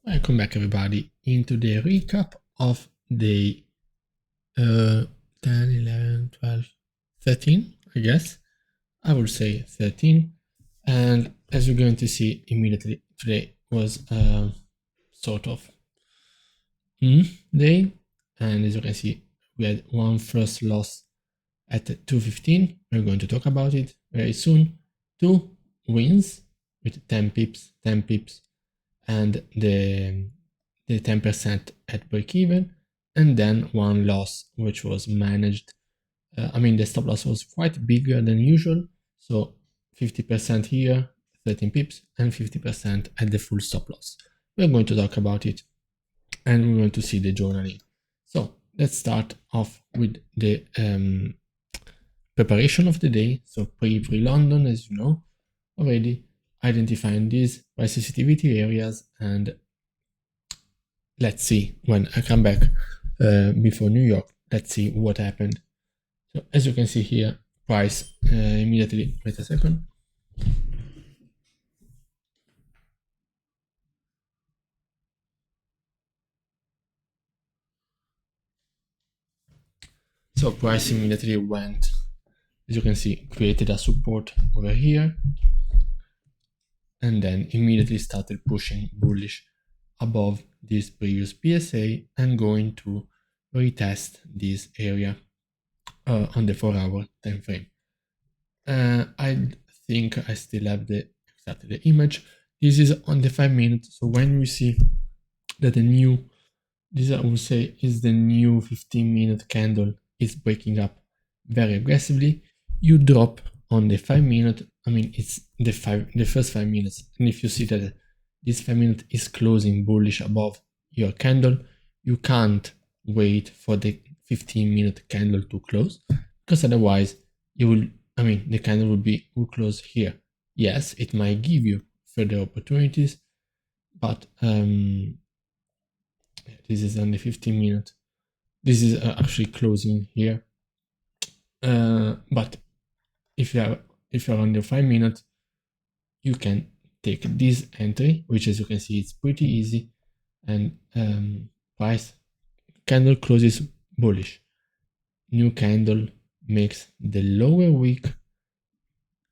Welcome back, everybody, into the recap of day 10, 11, 12, 13, I guess. I would say 13. And as you're going to see immediately, today was sort of day. And as you can see, we had one first loss at 2:15. We're going to talk about it very soon. 2 wins with 10 pips, and the 10% at break even, and then one loss which was managed. The stop loss was quite bigger than usual, so 50% here, 13 pips, and 50% at the full stop loss. We're going to talk about it, and we're going to see the journaling. So let's start off with the preparation of the day. So pre-London, as you know already, identifying these price sensitivity areas, and let's see when I come back before New York. Let's see what happened. So as you can see here, price immediately. Wait a second. So price immediately went, as you can see, created a support over here, and then immediately started pushing bullish above this previous PSA and going to retest this area on the 4-hour time frame. I think I still have exactly the image. This is on the 5 minutes. So when we see that this I would say is the new 15-minute candle is breaking up very aggressively, you drop on the 5 minute. It's the first 5 minutes, and if you see that this 5 minute is closing bullish above your candle, you can't wait for the 15-minute candle to close, because otherwise you will the candle will close here. Yes, it might give you further opportunities, but this is on the 15 minute. This is actually closing here. But if you're on the 5 minute, you can take this entry, which as you can see, it's pretty easy, and price candle closes bullish. New candle makes the lower wick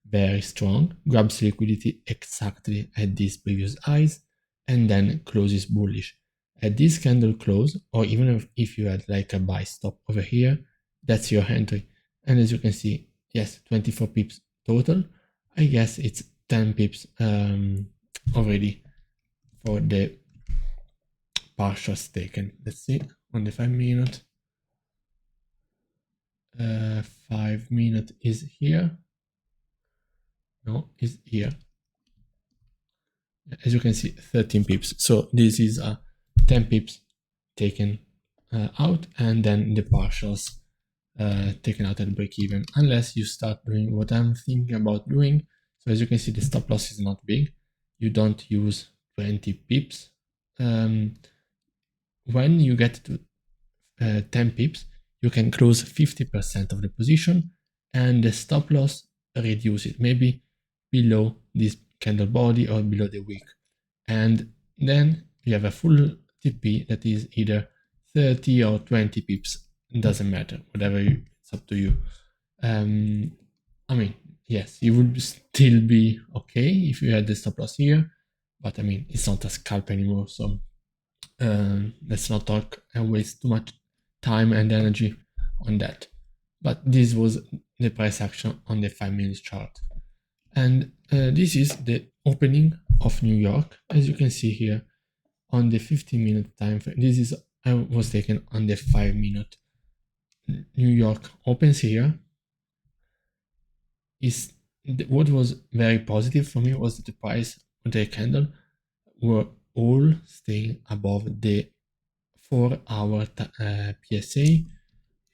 very strong, grabs liquidity exactly at these previous highs, and then closes bullish. At this candle close, or even if you had like a buy stop over here, that's your entry. And as you can see, yes, 24 pips total. I guess it's 10 pips already for the partials taken. Let's see on the 5 minute. 5 minute is here. No, is here. As you can see, 13 pips. So this is 10 pips taken out, and then the partials taken out at break even, unless you start doing what I'm thinking about doing. So as you can see, the stop loss is not big. You don't use 20 pips. When you get to 10 pips, you can close 50% of the position, and the stop loss reduce it, maybe below this candle body or below the wick, and then you have a full TP that is either 30 or 20 pips. It doesn't matter, whatever it's up to you. Yes, you would still be okay if you had the stop loss here, but it's not a scalp anymore, so let's not talk and waste too much time and energy on that. But this was the price action on the 5 minute chart. And this is the opening of New York, as you can see here on the 15-minute time frame. This was taken on the 5 minute. New York opens here. What was very positive for me was that the price of the candle were all staying above the 4-hour PSA,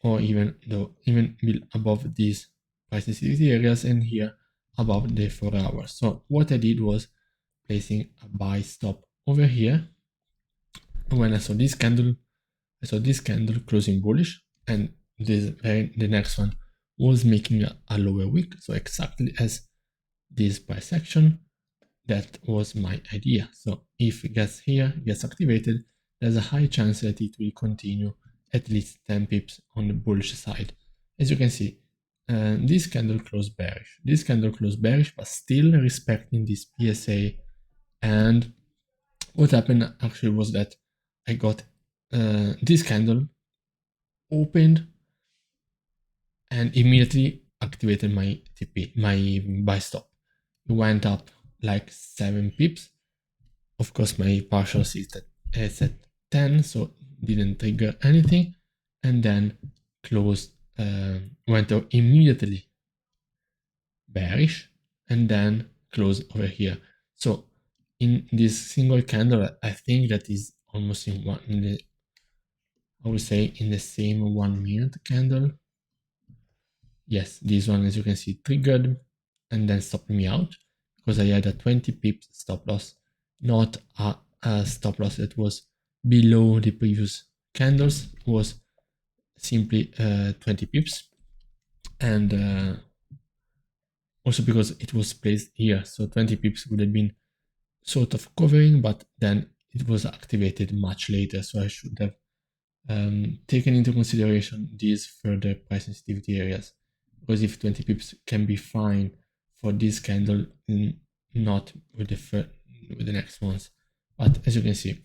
or even above these price sensitivity areas, and here above the 4 hours. So what I did was placing a buy stop over here. When I saw this candle closing bullish, and the next one was making a lower wick, so exactly as this price action. that was my idea. So if it gets here, gets activated, there's a high chance that it will continue at least 10 pips on the bullish side. As you can see, this candle closed bearish. This candle closed bearish, but still respecting this PSA. And what happened actually was that I got this candle opened and immediately activated my TP, my buy stop. It went up like 7 pips. Of course, my partial is at 10, so didn't trigger anything. And then closed, went out immediately bearish, and then closed over here. So in this single candle, I think that is almost in the, I would say in the same 1 minute candle. Yes, this one, as you can see, triggered and then stopped me out because I had a 20 pips stop loss, not a stop loss that was below the previous candles, was simply 20 pips. And also because it was placed here, so 20 pips would have been sort of covering, but then it was activated much later, so I should have taken into consideration these further price sensitivity areas. Because if 20 pips can be fine for this candle, not with the next ones. But as you can see,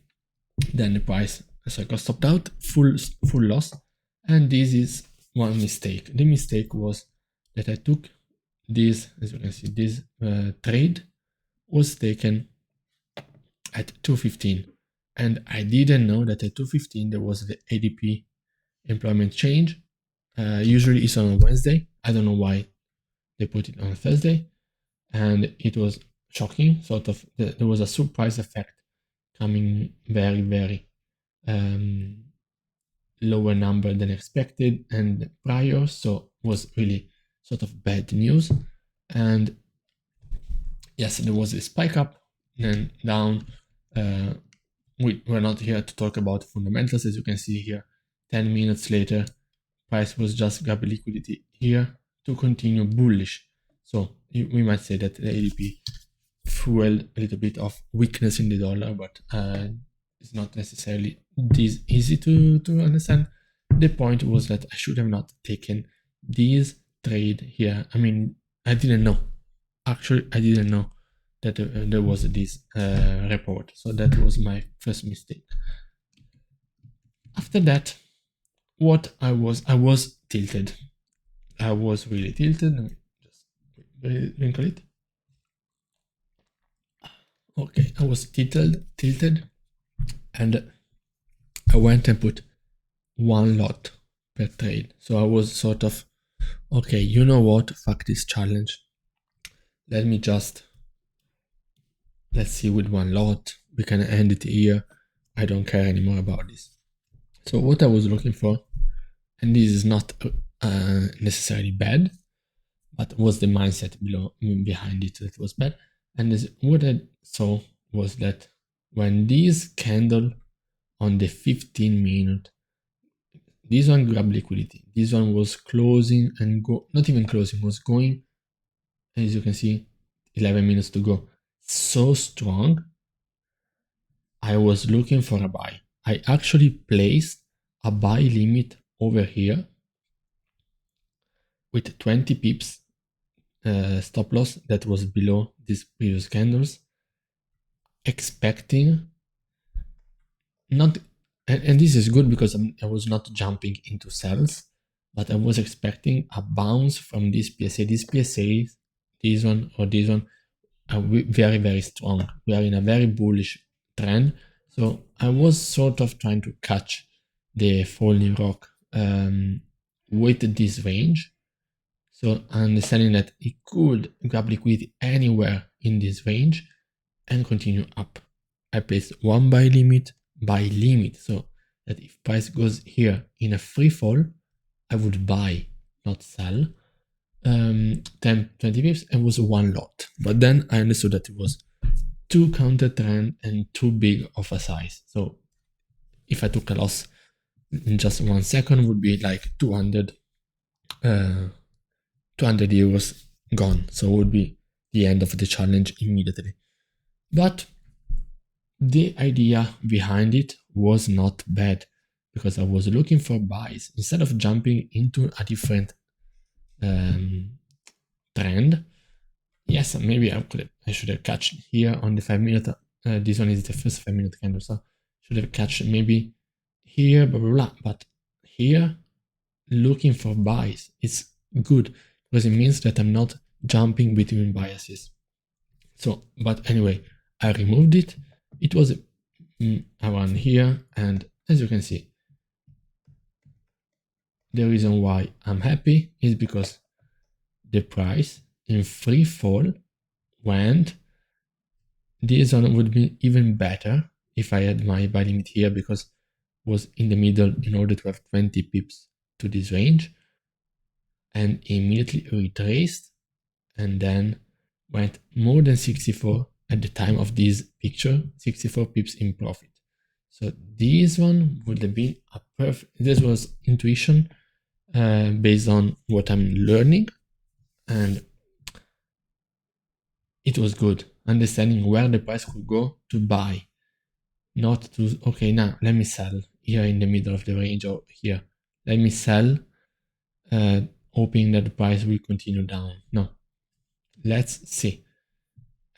then the price got stopped out, full loss. And this is one mistake. The mistake was that I took this, as you can see, this trade was taken at 215. And I didn't know that at 215 there was the ADP employment change. Usually it's on a Wednesday. I don't know why they put it on a Thursday. And it was shocking, sort of. There was a surprise effect coming very, very lower number than expected and prior. So it was really sort of bad news. And yes, there was a spike up, then down. We're not here to talk about fundamentals. As you can see here, 10 minutes later, price was just grabbing liquidity here to continue bullish. So we might say that the ADP fueled a little bit of weakness in the dollar, but it's not necessarily this easy to understand. The point was that I should have not taken this trade here. I mean, I didn't know. Actually, I didn't know that there was this report. So that was my first mistake. After that, I was tilted. I was really tilted. Let me just wrinkle it. Okay, I was tilted, and I went and put one lot per trade. So I was sort of, okay, you know what? Fuck this challenge. Let's see with one lot. We can end it here. I don't care anymore about this. So what I was looking for, and this is not necessarily bad, but was the mindset behind it that was bad. And what I saw was that when this candle on the 15 minute, this one grabbed liquidity. This one was closing and not even closing, was going, as you can see, 11 minutes to go. So strong. I was looking for a buy. I actually placed a buy limit over here with 20 pips stop loss that was below these previous candles, expecting not, and this is good because I was not jumping into sells, but I was expecting a bounce from this PSA. This PSA, this one or this one, are very, very strong. We are in a very bullish trend. So I was sort of trying to catch the falling rock with this range. So understanding that it could grab liquidity anywhere in this range and continue up. I placed one buy limit, so that if price goes here in a free fall, I would buy, not sell. 10, 20 pips, and was one lot. But then I understood that it was too counter trend and too big of a size. So if I took a loss in just 1 second, would be like 200 euros gone. So it would be the end of the challenge immediately. But the idea behind it was not bad, because I was looking for buys. Instead of jumping into a different trend, yes, maybe I should have catch here on the 5 minute. This one is the first 5 minute candle, so should have catch maybe here, blah blah blah. But here, looking for buys, it's good because it means that I'm not jumping between biases. So, but anyway, I removed it. It was around here, and as you can see, the reason why I'm happy is because the price in free fall went. This one would be even better if I had my buy limit here, because it was in the middle in order to have 20 pips to this range, and immediately retraced and then went more than 64 at the time of this picture, 64 pips in profit. So this one would have been a perfect, this was intuition based on what I'm learning, and it was good, understanding where the price could go to buy, not to, okay, now let me sell here in the middle of the range, or here, let me sell, hoping that the price will continue down. No, let's see.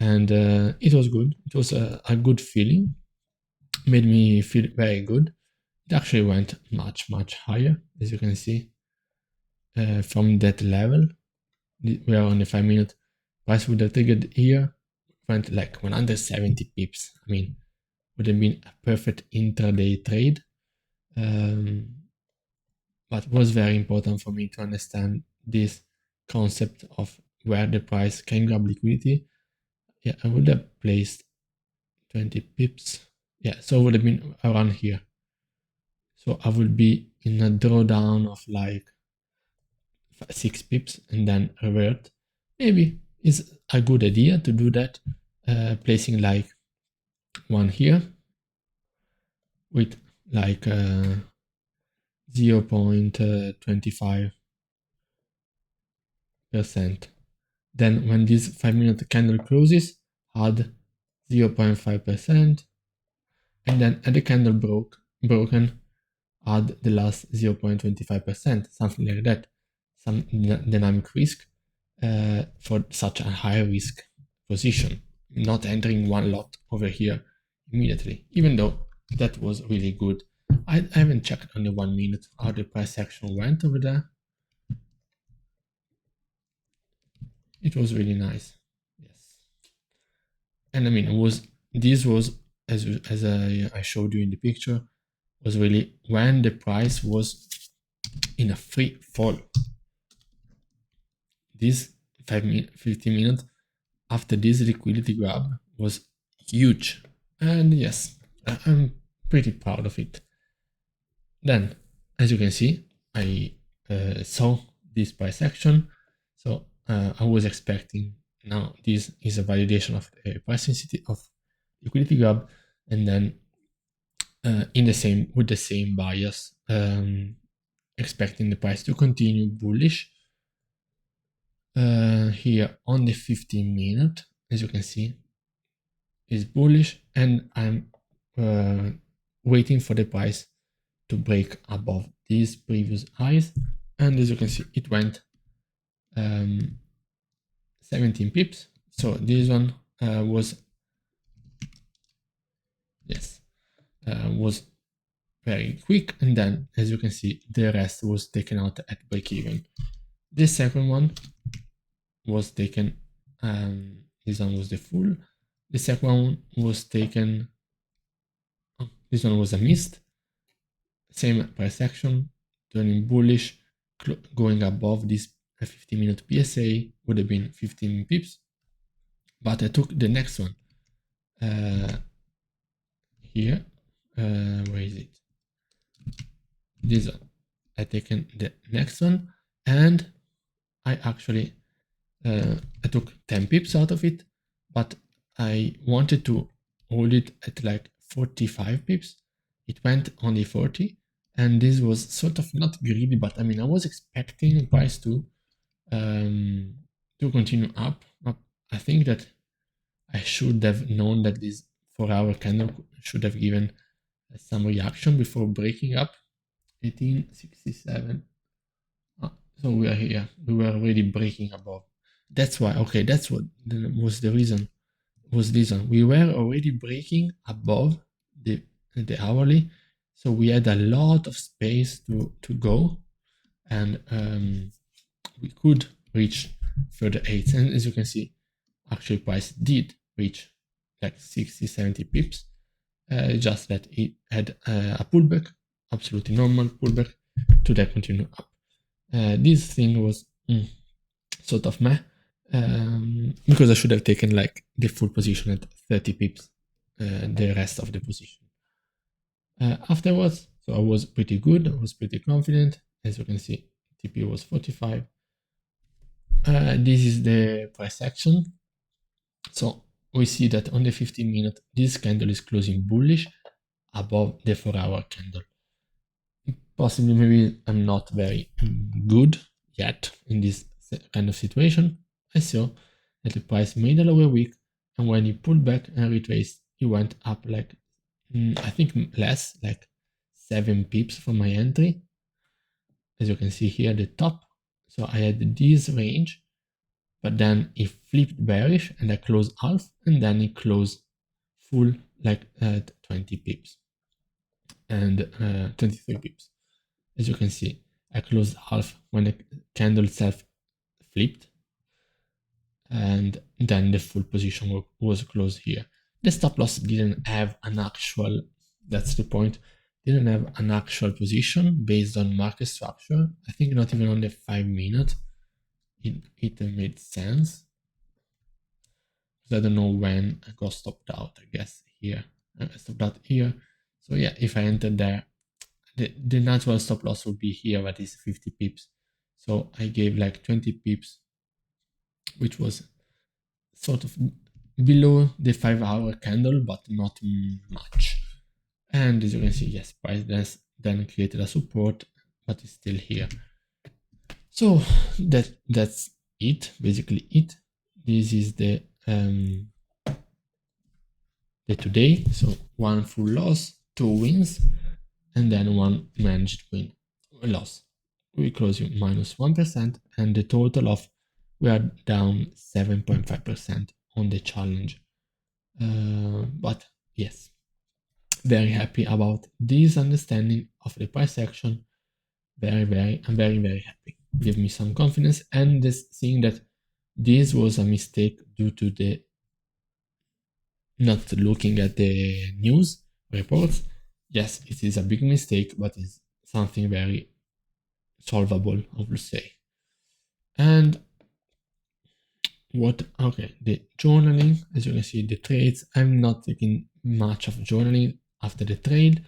And it was good. It was a good feeling, made me feel very good. It actually went much, much higher, as you can see, from that level. We are on the 5 minute. Price would have triggered here, went like 170 pips. I mean, would have been a perfect intraday trade. But it was very important for me to understand this concept of where the price can grab liquidity. Yeah, I would have placed 20 pips. Yeah, so it would have been around here. So I would be in a drawdown of like 6 pips and then revert. Maybe it's a good idea to do that, placing like one here with like 0.25%. Then when this 5 minute candle closes, add 0.5%, and then at the candle broken, add the last 0.25%, something like that, some dynamic risk for such a high risk position, not entering one lot over here immediately, even though that was really good. I haven't checked on the 1 minute how the price action went over there. It was really nice. Yes. And I mean, this was, as I showed you in the picture, was really when the price was in a free fall. This 15 minutes after this liquidity grab was huge. And yes, I'm pretty proud of it. Then, as you can see, I saw this price action. So I was expecting, now this is a validation of the price sensitivity of liquidity grab, and then with the same bias, expecting the price to continue bullish. Here on the 15 minute, as you can see, is bullish, and I'm waiting for the price to break above these previous highs, and as you can see, it went 17 pips. So this one was very quick, and then as you can see, the rest was taken out at break even. The second one was taken, this one was the full. The second one was taken, this one was a missed. Same price action, turning bullish, going above this 15-minute PSA, would have been 15 pips. But I took the next one. Here, where is it? This one. I taken the next one, and I actually I took 10 pips out of it, but I wanted to hold it at like 45 pips. It went only 40, and this was sort of not greedy, but I mean, I was expecting the price to continue up. I think that I should have known that this 4-hour candle should have given some reaction before breaking up. 1867. So we are here. We were already breaking above. That's why. Okay, that's what was the reason. Was this one? We were already breaking above the hourly, so we had a lot of space to go, and we could reach further 8s. And as you can see, actually price did reach like 60-70 pips, just that it had a pullback, absolutely normal pullback, to then continue up. This thing was sort of meh, because I should have taken like the full position at 30 pips, the rest of the position. Afterwards, so I was pretty good, I was pretty confident. As you can see, TP was 45. This is the price action. So we see that on the 15-minute, this candle is closing bullish above the 4-hour candle. Possibly, maybe I'm not very good yet in this kind of situation. I saw that the price made a lower wick, and when he pulled back and retraced, he went up like, I think less, like 7 pips from my entry. As you can see here at the top. So I had this range, but then it flipped bearish and I closed half, and then it closed full like at 20 pips and 23 pips. As you can see, I closed half when the candle itself flipped, and then the full position was closed here. The stop loss didn't have an actual, that's the point, didn't have an actual position based on market structure. I think not even on the 5-minute it made sense. I don't know when I got stopped out, I guess here. I stopped out here. So yeah, if I entered there, the natural stop loss would be here, but it's 50 pips. So I gave like 20 pips, which was sort of below the 5-hour candle, but not much. And as you can see, yes, price then created a support, but it's still here. So that's it, basically it. This is the today. So 1 full loss, 2 wins, and then 1 managed win loss. We close you minus 1%, and the total of we are down 7.5% on the challenge. But yes, very happy about this understanding of the price action. I'm very happy. Give me some confidence, and this seeing that this was a mistake due to the not looking at the news reports. Yes, it is a big mistake, but it's something very solvable, I would say. And the journaling, as you can see, the trades, I'm not taking much of journaling after the trade,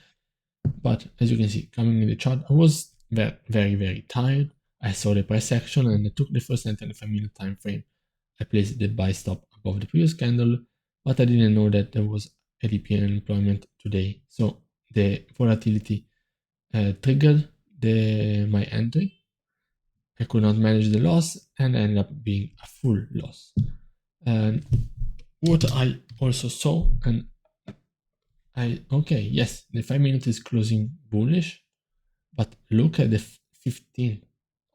but as you can see, coming in the chart, I was very tired. I saw the price action and I took the first entry in the 5-minute time frame. I placed the buy stop above the previous candle, but I didn't know that there was ADP unemployment today. So the volatility triggered my entry. I could not manage the loss and ended up being a full loss. And what I also saw, and yes, the 5-minute is closing bullish, but look at the 15.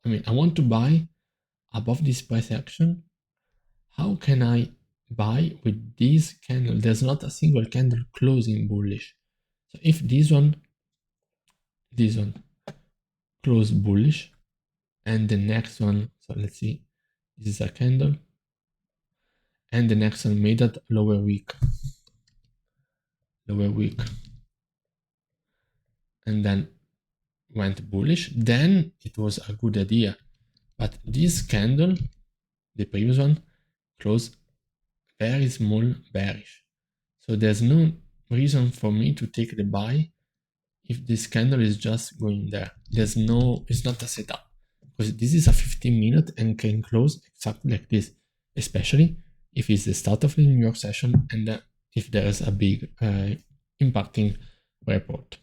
I mean, I want to buy above this price action. How can I buy with this candle? There's not a single candle closing bullish. So if this one closed bullish, and the next one, so let's see, this is a candle, and the next one made that lower wick, and then went bullish, then it was a good idea. But this candle, the previous one, closed very small bearish. So there's no reason for me to take the buy if this candle is just going there. It's not a setup, because this is a 15-minute and can close exactly like this, especially if it's the start of the New York session and if there's a big impacting report.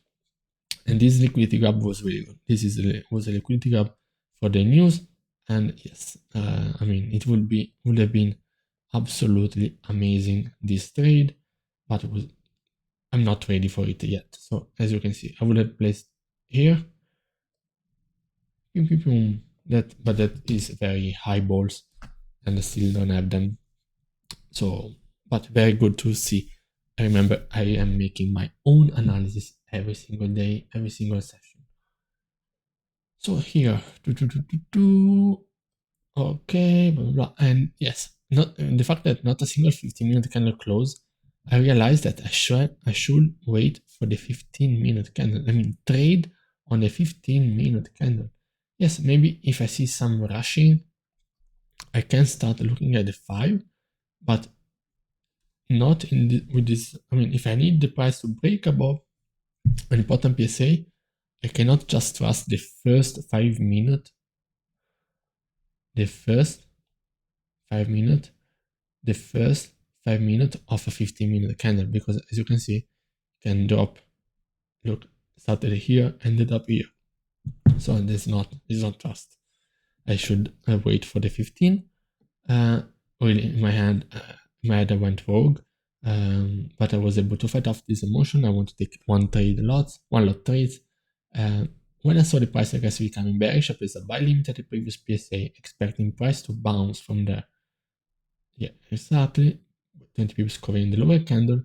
And this liquidity grab was really good. This was a liquidity grab for the news, and yes, I mean, it would have been absolutely amazing, this trade, but I'm not ready for it yet. So as you can see, I would have placed here. But that is very high balls, and I still don't have them. So, but very good to see. I remember I am making my own analysis every single day, every single session. So here, okay, blah, blah, blah. And yes, not the fact that not a single 15-minute candle close, I realized that I should wait for the 15-minute candle. I mean, trade on the 15-minute candle. Yes, maybe if I see some rushing, I can start looking at the 5, but not with this. I mean, if I need the price to break above an important PSA, I cannot just trust the first 5 minute, the first 5 minute, the first 5 minutes of a 15-minute candle, because as you can see, it can drop. Look, started here, ended up here. So this is not trust. I should wait for the 15. Really, in my head I went rogue, but I was able to fight off this emotion. I want to take one lot trades. When I saw the price aggressively coming bearish, I placed a buy limit at the previous PSA, expecting price to bounce from there. Yeah, exactly. 20 pips covering the lower candle,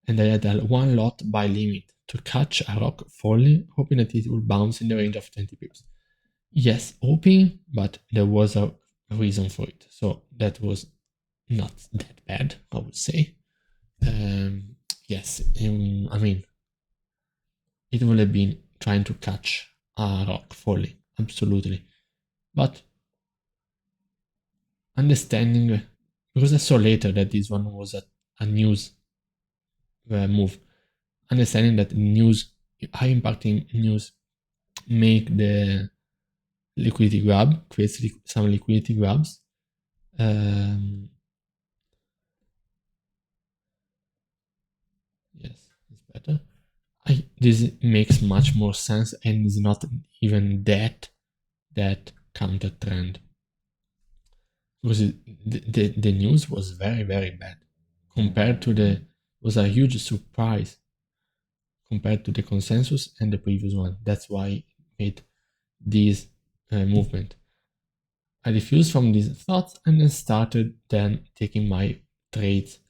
and I had a one lot buy limit to catch a rock falling, hoping that it would bounce in the range of 20 pips. Yes, hoping, but there was a reason for it. So that was not that bad, I would say. Yes, I mean, it would have been trying to catch a rock falling, absolutely. But understanding, because I saw later that this one was a news move, understanding that news, high impacting news, make the liquidity grab, creates some liquidity grabs. Yes, it's better. This makes much more sense and is not even that counter trend, because the news was very, very bad compared to was a huge surprise compared to the consensus and the previous one. That's why it made this movement. I diffused from these thoughts and then started taking my trades,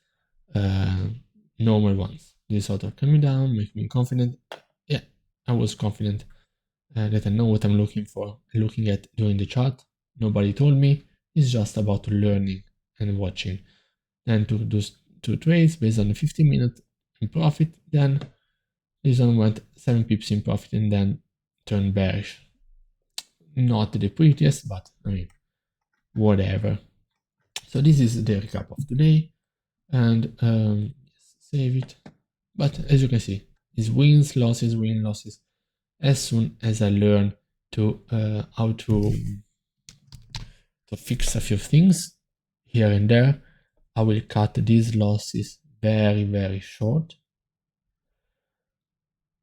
normal ones. This sort of calmed me down, make me confident. Yeah, I was confident that I know what I'm looking for, looking at during the chart. Nobody told me. It's just about learning and watching. Then to do 2 trades based on the 15-minute in profit. Then this one went 7 pips in profit and then turned bearish. Not the prettiest, but I mean, whatever. So this is the recap of today, and save it. But as you can see, it's wins, losses, win, losses. As soon as I learn to how to fix a few things here and there, I will cut these losses very, very short.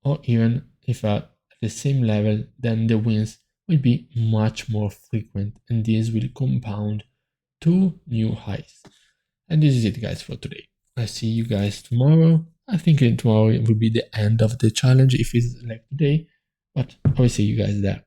Or even if at the same level, then the wins will be much more frequent, and this will compound to new highs. And this is it, guys, for today. I see you guys tomorrow. I think tomorrow will be the end of the challenge if it's like today, but I will see you guys there.